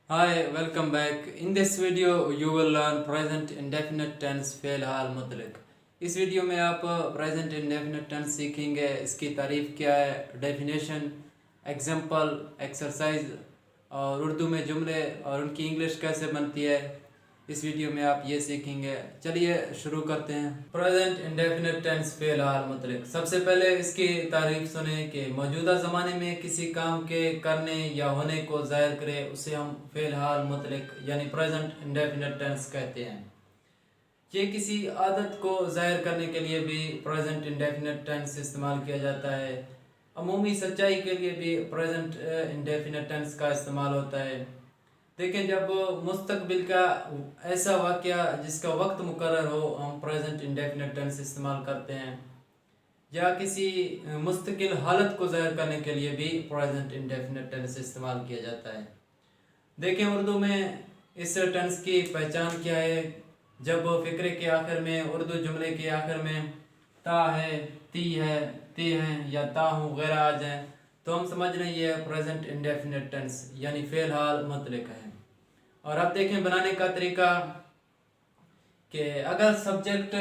Hi, welcome back. In this video, you will learn present indefinite tense फेल हाल मुतलक। इस वीडियो में आप present indefinite tense सीखेंगे, इसकी तारीफ क्या है, डेफिनेशन, एग्जाम्पल, एक्सरसाइज और उर्दू में जुमले और उनकी इंग्लिश कैसे बनती है। इस वीडियो में आप ये सीखेंगे। चलिए शुरू करते हैं। प्रेजेंट इंडेफिनिट टेंस फेल हाल मुतलक। सबसे पहले इसकी तारीफ सुने कि मौजूदा ज़माने में किसी काम के करने या होने को ज़ाहिर करे उसे हम फेल हाल मुतलक यानी प्रेजेंट इंडेफिनिट टेंस कहते हैं। ये किसी आदत को ज़ाहिर करने के लिए भी प्रेजेंट इंडेफिनिट टेंस इस्तेमाल किया जाता है। अमूमी सच्चाई के लिए भी प्रेजेंट इंडेफिनिट टेंस का इस्तेमाल होता है। देखें, जब मुस्तकबिल का ऐसा वाक़या जिसका वक्त मुकर्रर हो हम प्रेजेंट इंडेफिनिट टेंस इस्तेमाल करते हैं, या किसी मुस्तकिल हालत को ज़ाहिर करने के लिए भी प्रेजेंट इंडेफिनिट टेंस इस्तेमाल किया जाता है। देखें, उर्दू में इस टेंस की पहचान क्या है। जब फ़िक्रे के आखिर में, उर्दू जुमले के आखिर में ता है, ती है, ते हैं या ता हूँ वगैरह आ जाएँ तो हम समझ रहे हैं ये प्रेजेंट इंडेफिनिट टेंस यानी फ़ेल हाल मुतलक है। और अब देखें बनाने का तरीका कि अगर सब्जेक्ट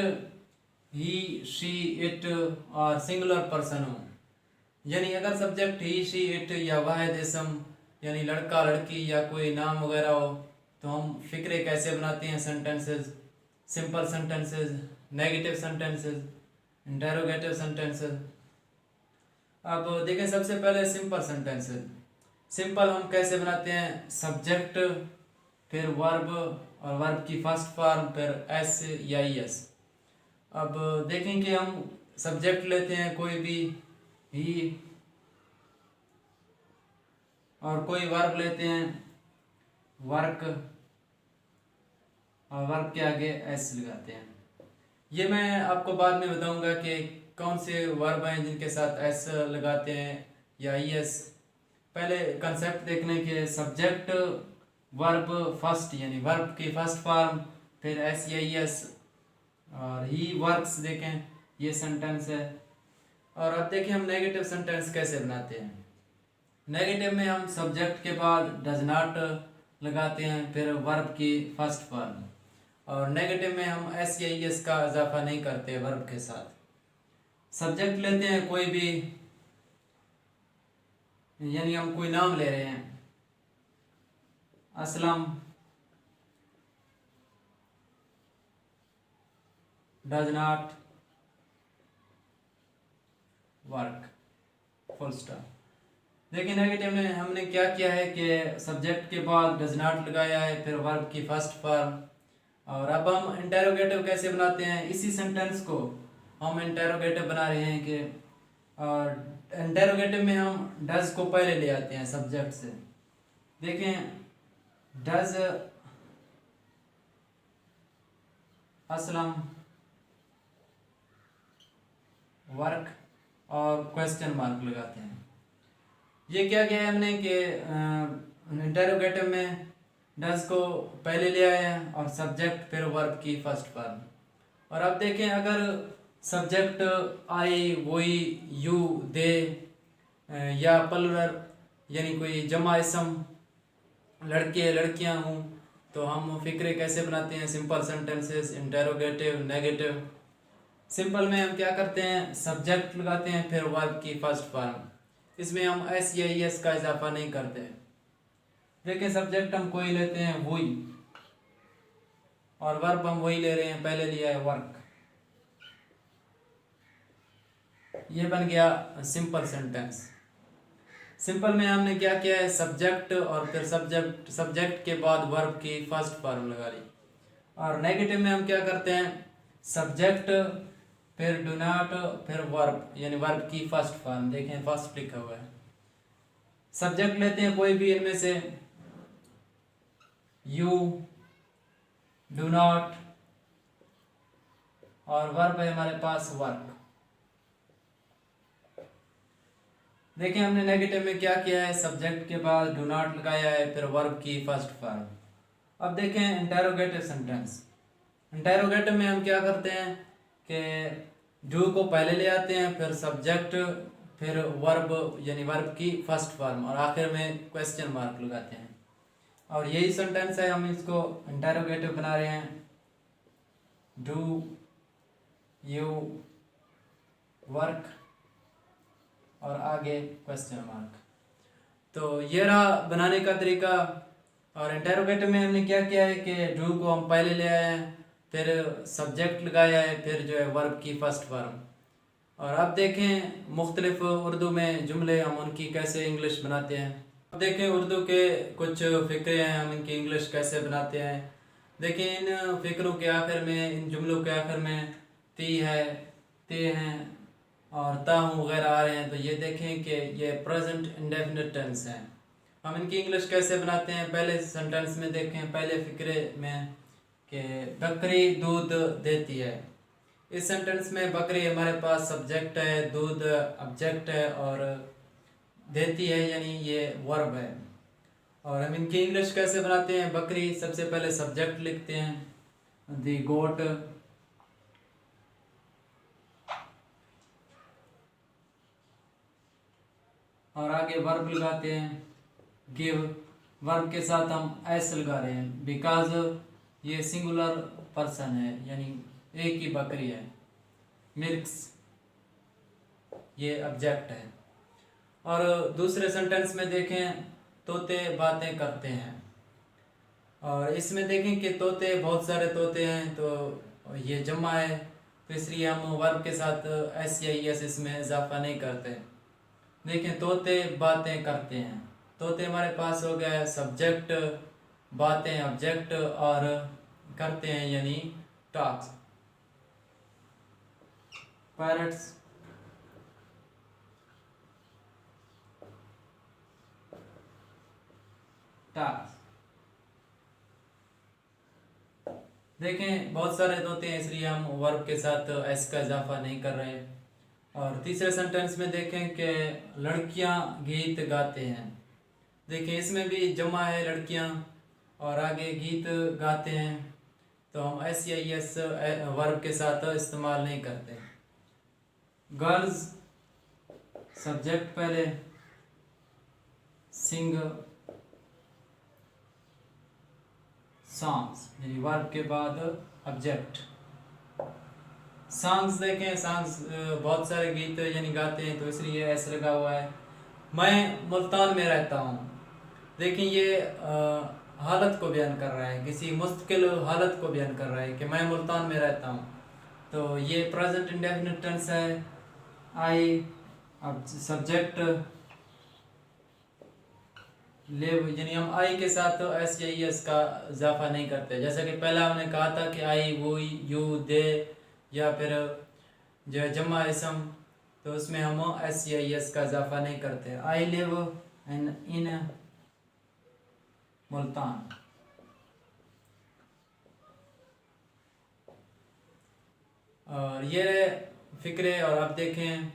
ही, शी, इट और सिंगुलर पर्सन हो, यानी अगर सब्जेक्ट ही, शी, इट या वाहिद इसम यानी लड़का लड़की या कोई नाम वगैरह हो तो हम फिक्रे कैसे बनाते हैं। Sentences, simple sentences, negative sentences, interrogative sentences. अब देखें सबसे पहले सिंपल सेंटेंसेस। सिंपल हम कैसे बनाते हैं, सब्जेक्ट फिर वर्ब और वर्ब की फर्स्ट फॉर्म फिर एस या एस। अब देखें कि हम सब्जेक्ट लेते हैं कोई भी, ही, और कोई वर्ब लेते हैं वर्क और वर्ब के आगे एस लगाते हैं। ये मैं आपको बाद में बताऊंगा कि कौन से वर्ब हैं जिनके साथ एस लगाते हैं या एस। पहले कंसेप्ट देखने के, सब्जेक्ट वर्ब फर्स्ट यानी वर्ब की फर्स्ट फॉर्म फिर एस या एस और ही वर्क्स देखें, ये सेंटेंस है। और अब देखें हम नेगेटिव सेंटेंस कैसे बनाते हैं। नेगेटिव में हम सब्जेक्ट के बाद डज नॉट लगाते हैं फिर वर्ब की फर्स्ट फॉर्म, और नेगेटिव में हम एस या एस का इजाफा नहीं करते वर्ब के साथ। सब्जेक्ट लेते हैं कोई भी, यानी हम कोई नाम ले रहे हैं, Aslam does not work, full stop. देखिए नेगेटिव में हमने क्या किया है कि सब्जेक्ट के बाद डज नॉट लगाया है फिर वर्ब की फर्स्ट फॉर्म। और अब हम इंटेरोगेटिव कैसे बनाते हैं, इसी सेंटेंस को हम इंटेरोगेटिव बना रहे हैं कि, और इंटेरोगेटिव में हम डज को पहले ले आते हैं सब्जेक्ट से। देखें, डज असलम वर्क और क्वेश्चन मार्क लगाते हैं। ये क्या किया है हमने कि इंटेरोगेटिव में डज को पहले ले आए हैं और सब्जेक्ट फिर वर्ब की फर्स्ट फॉर्म। और अब देखें अगर सब्जेक्ट आई, वही, यू, दे या प्लुरल यानी कोई जमा इसम, लड़के लड़कियां हूँ, तो हम फिक्रे कैसे बनाते हैं, simple sentences, interrogative, negative. Simple में हम क्या करते हैं, सब्जेक्ट लगाते हैं फिर वर्ब की फर्स्ट फॉर्म, इसमें हम एस या एस का इजाफा नहीं करते। देखिए सब्जेक्ट हम कोई लेते हैं वही, और वर्ब हम वही ले रहे हैं, पहले लिया है वर्क। ये बन गया सिंपल सेंटेंस। सिंपल में हमने क्या किया है, सब्जेक्ट और फिर सब्जेक्ट के बाद वर्ब की फर्स्ट फॉर्म लगा ली। और नेगेटिव में हम क्या करते हैं, सब्जेक्ट फिर डू नॉट फिर वर्ब यानी वर्ब की फर्स्ट फॉर्म। देखें फर्स्ट लिखा हुआ है। सब्जेक्ट लेते हैं कोई भी इनमें से, यू, डू नॉट, और वर्ब है हमारे पास वर्क। देखिए हमने नेगेटिव में क्या किया है, सब्जेक्ट के बाद डू नॉट लगाया है फिर वर्ब की फर्स्ट फॉर्म। अब देखें इंटेरोगेटिव सेंटेंस। इंटेरोगेटिव में हम क्या करते हैं कि डू को पहले ले आते हैं फिर सब्जेक्ट फिर वर्ब यानी वर्ब की फर्स्ट फॉर्म और आखिर में क्वेश्चन मार्क लगाते हैं। और यही सेंटेंस है, हम इसको इंटेरोगेटिव बना रहे हैं। डू यू वर्क और आगे क्वेश्चन मार्क। तो ये रहा बनाने का तरीका। और इंटेरोगेटिव में हमने क्या किया है कि डू को हम पहले ले आए हैं, फिर सब्जेक्ट लगाया है, फिर जो है वर्ब की फर्स्ट फॉर्म। और अब देखें मुख्तलिफ उर्दू में जुमले हम उनकी कैसे इंग्लिश बनाते हैं। अब देखें उर्दू के कुछ फ़िक्रे हैं, हम इनकी इंग्लिश कैसे बनाते हैं। देखें इन फ़िक्रों के आखिर में, इन जुमलों के आखिर में ती है, ते हैं और ताहू वगैरह आ रहे हैं। तो ये देखें कि ये प्रेजेंट इंडेफिनिट टेंस हैं। हम इनकी इंग्लिश कैसे बनाते हैं। पहले सेंटेंस में देखें, पहले फ़िक्रे में कि बकरी दूध देती है। इस सेंटेंस में बकरी हमारे पास सब्जेक्ट है, दूध ऑब्जेक्ट है और देती है यानी ये वर्ब है। और हम इनकी इंग्लिश कैसे बनाते हैं। बकरी सबसे पहले सब्जेक्ट लिखते हैं, दी गोट, और आगे वर्ब लगाते हैं, गिव। वर्ब के साथ हम एस लगा रहे हैं बिकॉज ये सिंगुलर पर्सन है यानी एक ही बकरी है। मिल्क्स ये ऑब्जेक्ट है। और दूसरे सेंटेंस में देखें, तोते बातें करते हैं। और इसमें देखें कि तोते, बहुत सारे तोते हैं, तो ये जमा है, तो इसलिए हम वर्ब के साथ एस या एस इसमें इजाफा नहीं करते। देखें तोते बातें करते हैं, तोते हमारे पास हो गया है सब्जेक्ट, बातें ऑब्जेक्ट और करते हैं यानी टॉक्स। Parrots talks. देखें बहुत सारे तोते हैं, इसलिए हम वर्ब के साथ एस का इजाफा नहीं कर रहे। और तीसरे सेंटेंस में देखें कि लड़कियां गीत गाते हैं। देखें इसमें भी जमा है लड़कियां और आगे गीत गाते हैं, तो हम एस या एस वर्ब के साथ इस्तेमाल नहीं करते। गर्ल्स सब्जेक्ट पहले, सिंग सॉन्ग्स यानी वर्ब के बाद ऑब्जेक्ट। सॉन्ग्स देखें, सॉन्ग्स बहुत सारे गीत यानी गाते हैं, तो इसलिए ऐसे लगा हुआ है। मैं मुल्तान में रहता हूँ। देखिए ये हालत को बयान कर रहा है, किसी मुस्तकिल हालत को बयान कर रहा है कि मैं मुल्तान में रहता हूँ। तो ये प्रेजेंट इंडेफिनिट टेंस है। आई अब सब्जेक्ट लिव यानी हम आई के साथ तो एस या एस का इजाफा नहीं करते। जैसा कि पहला हमने कहा था कि आई, वो, यू, दे या फिर जो है जमा इसम, तो उसमें हम एस या एस का इजाफा नहीं करते। I live in Multan. और ये फिक्रे। और आप देखें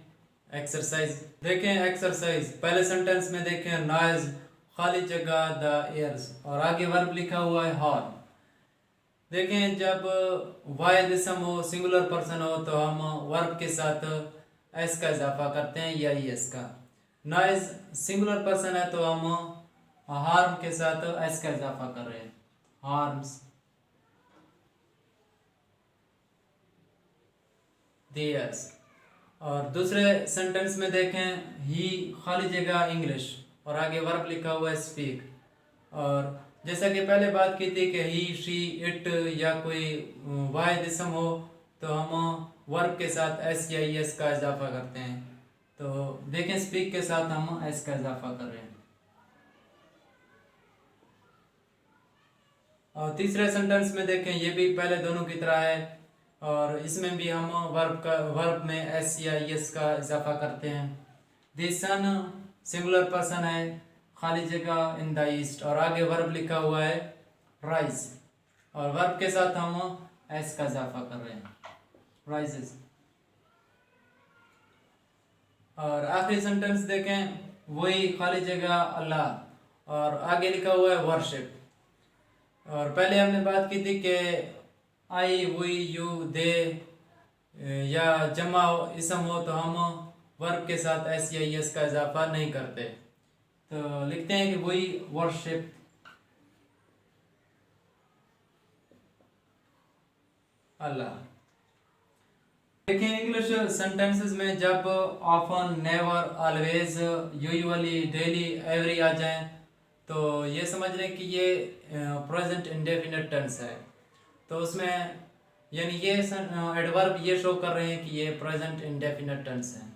एक्सरसाइज, देखें एक्सरसाइज पहले सेंटेंस में देखें नॉइज, खाली जगह द एयर्स और आगे वर्ब लिखा हुआ है हॉर्न। देखें जब वाहिद इसम हो, सिंगुलर पर्सन हो, तो हम वर्ब के साथ एस का इजाफा करते हैं या एस का। नॉइज सिंगुलर पर्सन है तो हम हार्म के साथ एस का इजाफा कर रहे हैं, हार्म्स दियर्स। और दूसरे सेंटेंस में देखें ही खाली जगह इंग्लिश और आगे वर्ब लिखा हुआ है स्पीक। और जैसा कि पहले बात की थी कि ही, शी, इट या कोई वाहिद इसम हो तो हम वर्ब के साथ एस या एस का इजाफा करते हैं। तो देखें स्पीक के साथ हम एस का इजाफा कर रहे हैं। और तीसरे सेंटेंस में देखें ये भी पहले दोनों की तरह है और इसमें भी हम वर्ब में एस या एस का इजाफा करते हैं। दिस सन सिंगुलर पर्सन है, खाली जगह इन द ईस्ट और आगे वर्ब लिखा हुआ है राइज और वर्ब के साथ हम एस का इजाफा कर रहे हैं, राइजेस। और आखिरी सेंटेंस देखें वही खाली जगह अल्लाह और आगे लिखा हुआ है वर्शिप। और पहले हमने बात की थी कि आई, वी, यू, दे या जमा इसम हो तो हम वर्ब के साथ एस या एस का इजाफा नहीं करते। तो लिखते हैं कि वही वर्शिप अल्लाह। देखिए इंग्लिश सेंटेंसेस में जब often, never, always, usually, daily, every आ जाएं तो ये समझ लें कि ये प्रेजेंट इंडेफिनिट टेंस है। तो उसमें यानी ये एडवर्ब ये शो कर रहे हैं कि ये प्रेजेंट इंडेफिनिट टेंस है।